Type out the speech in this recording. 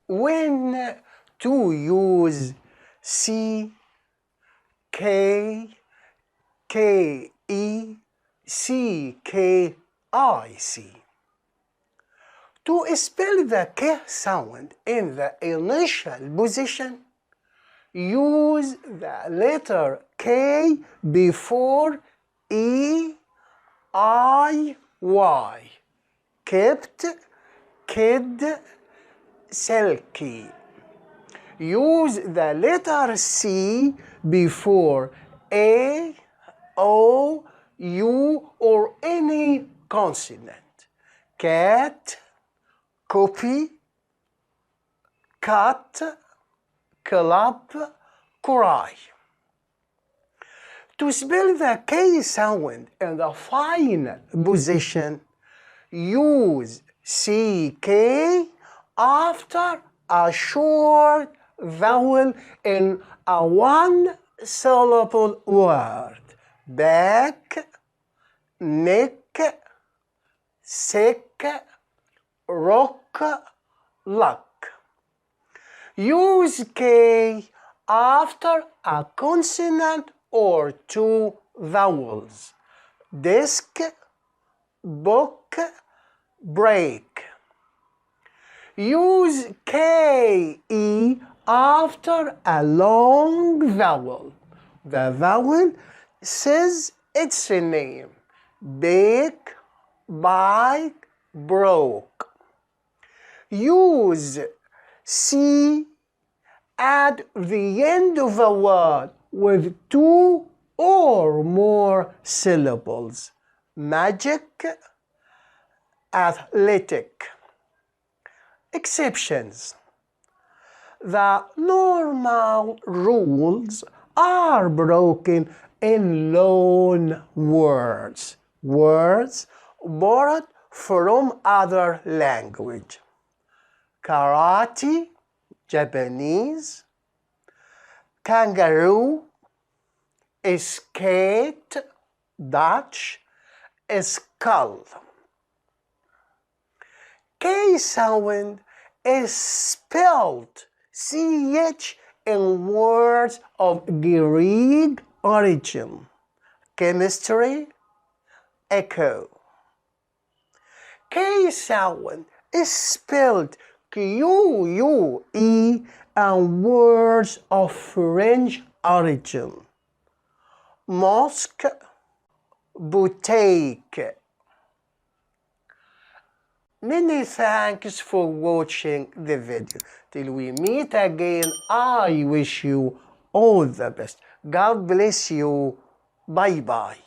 when to use C, K, K, E, C, K, I, C. To spell the K sound in the initial position, use the letter K before E, I, Y. Kept, kid, silky. Use the letter C before A, O, U, or any consonant. Cat, copy, cut, club, cry. To spell the K sound in the final position, use CK after a short vowel in a one-syllable word. Back, neck, sick, rock, luck. Use K after a consonant or two vowels. Desk, book, break. Use K-E after a long vowel. The vowel says its name. Bake, bike, broke. Use C at the end of a word with two or more syllables. Magic, athletic. Exceptions. The normal rules are broken in loan words, words borrowed from other language. Karate, Japanese. Kangaroo, skate, Dutch, skull. K sound is spelled CH in words of Greek origin. Chemistry, echo. K sound is spelled Q-U-E and words of French origin. Mosque, boutique. Many thanks for watching the video. Till we meet again, I wish you all the best. God bless you. Bye bye.